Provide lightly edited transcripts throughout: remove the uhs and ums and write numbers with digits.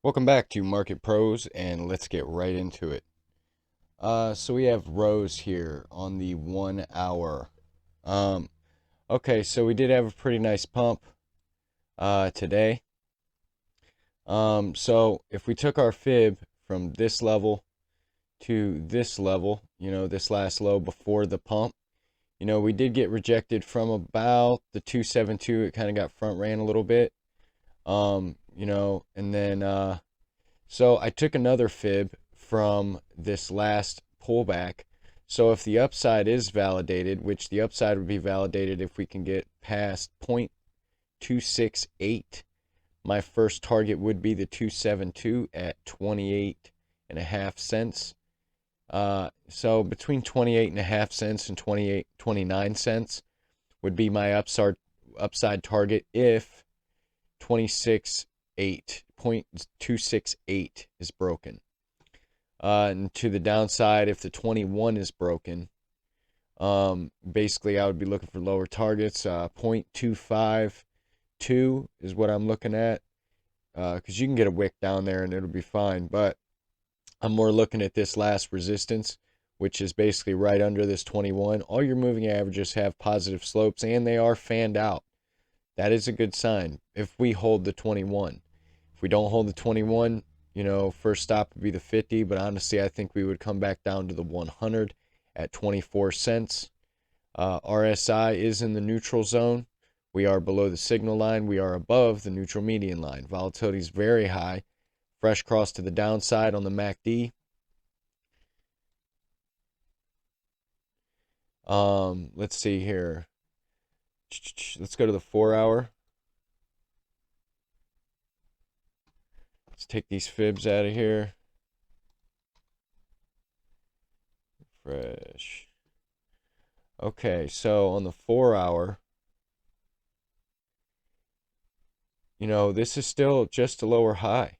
Welcome back to Market Pros, and let's get right into it. So we have Rose here on the 1 hour. Um, okay, so we did have a pretty nice pump today. So if we took our fib from this level to this level, this last low before the pump, we did get rejected from about the 272. It kind of got front ran a little bit. And then so I took another fib from this last pullback. So if the upside is validated, which the upside would be validated if we can get past 0.268, my first target would be the 272 at 28 and a half cents. So between 28 and a half cents and 29 cents would be my upside target if 0.268 is broken. And to the downside, if the 21 is broken, basically I would be looking for lower targets. 0.252 is what I'm looking at, because you can get a wick down there and it'll be fine. But I'm more looking at this last resistance, which is basically right under this 21. All your moving averages have positive slopes and they are fanned out. That is a good sign if we hold the 21. If we don't hold the 21, first stop would be the 50, but honestly, I think we would come back down to the 100 at 24 cents. RSI is in the neutral zone. We are below the signal line. We are above the neutral median line. Volatility is very high. Fresh cross to the downside on the MACD. Let's see here. Let's go to the 4 hour. Let's take these fibs out of here. Fresh. Okay, so on the 4 hour, this is still just a lower high.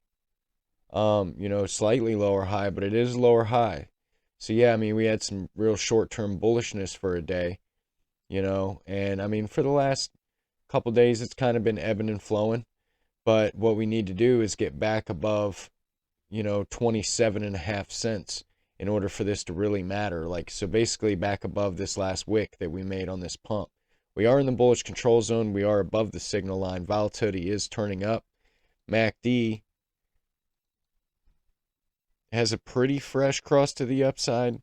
Slightly lower high, but it is a lower high. So yeah, I mean, we had some real short-term bullishness for a day, and I mean, for the last couple days, it's kind of been ebbing and flowing. But what we need to do is get back above, 27 and a half cents in order for this to really matter. Like, so basically back above this last wick that we made on this pump. We are in the bullish control zone. We are above the signal line. Volatility is turning up. MACD has a pretty fresh cross to the upside,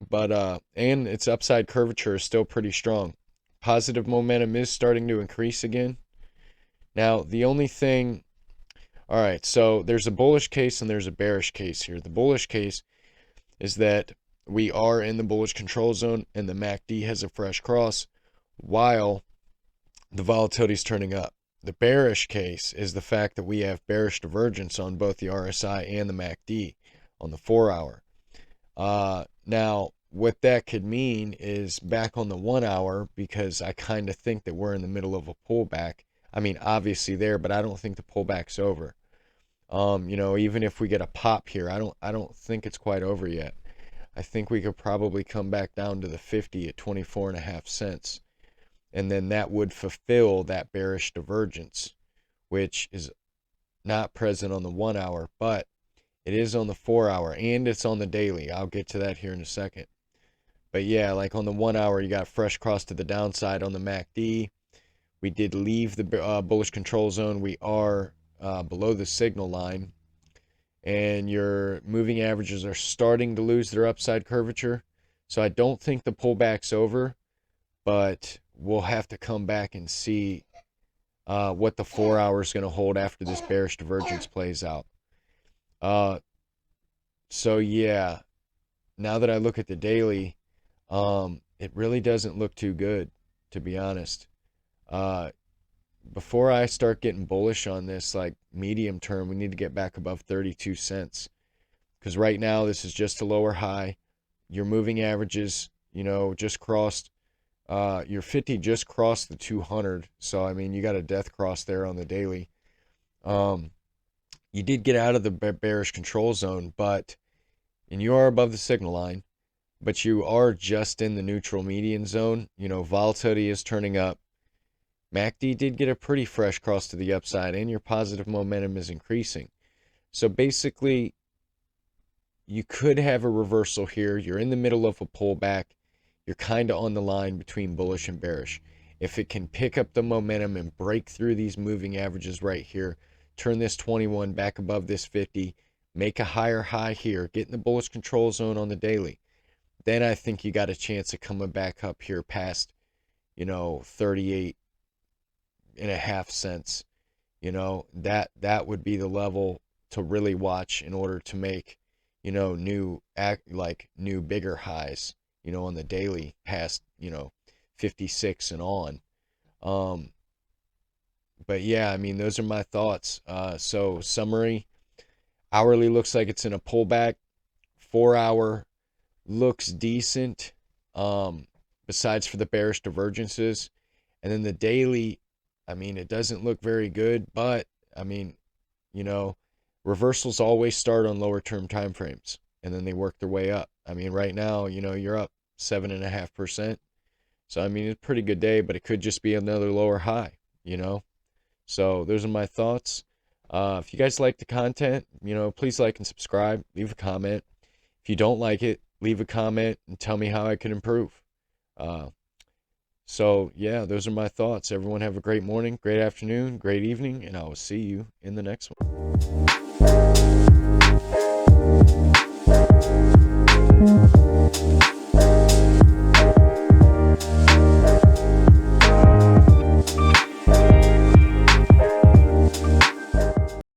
but and its upside curvature is still pretty strong. Positive momentum is starting to increase again. Now, the only thing, all right, so there's a bullish case and there's a bearish case here. The bullish case is that we are in the bullish control zone and the MACD has a fresh cross while the volatility is turning up. The bearish case is the fact that we have bearish divergence on both the RSI and the MACD on the 4 hour. Now, what that could mean is back on the 1 hour, because I kind of think that we're in the middle of a pullback. I mean, obviously there, but I don't think the pullback's over. Even if we get a pop here, I don't think it's quite over yet. I think we could probably come back down to the 50 at 24 and a half cents. And then that would fulfill that bearish divergence, which is not present on the 1 hour, but it is on the 4 hour and it's on the daily. I'll get to that here in a second. But yeah, like on the 1 hour, you got fresh cross to the downside on the MACD. We did leave the bullish control zone. We are below the signal line. And your moving averages are starting to lose their upside curvature. So I don't think the pullback's over, but we'll have to come back and see what the 4 hour is going to hold after this bearish divergence plays out. So yeah, now that I look at the daily, it really doesn't look too good, to be honest. Before I start getting bullish on this, like medium term, we need to get back above 32 cents. Because right now, this is just a lower high. Your moving averages, just crossed, your 50 just crossed the 200. So, I mean, you got a death cross there on the daily. You did get out of the bearish control zone, and you are above the signal line, but you are just in the neutral median zone. Volatility is turning up. MACD did get a pretty fresh cross to the upside, and your positive momentum is increasing. So basically, you could have a reversal here. You're in the middle of a pullback. You're kind of on the line between bullish and bearish. If it can pick up the momentum and break through these moving averages right here, turn this 21 back above this 50, make a higher high here, get in the bullish control zone on the daily, then I think you got a chance of coming back up here past, 38.5 cents. That would be the level to really watch in order to make, new bigger highs, on the daily past, 56 and on. But yeah, I mean, those are my thoughts. So summary, hourly looks like it's in a pullback. 4-hour looks decent, besides for the bearish divergences. And then the daily, I mean, it doesn't look very good, but I mean, reversals always start on lower term time frames and then they work their way up. I mean, right now, you're up 7.5%. So, I mean, it's a pretty good day, but it could just be another lower high, So, those are my thoughts. If you guys like the content, please like and subscribe, leave a comment. If you don't like it, leave a comment and tell me how I can improve. So, yeah, those are my thoughts. Everyone have a great morning, great afternoon, great evening, and I will see you in the next one.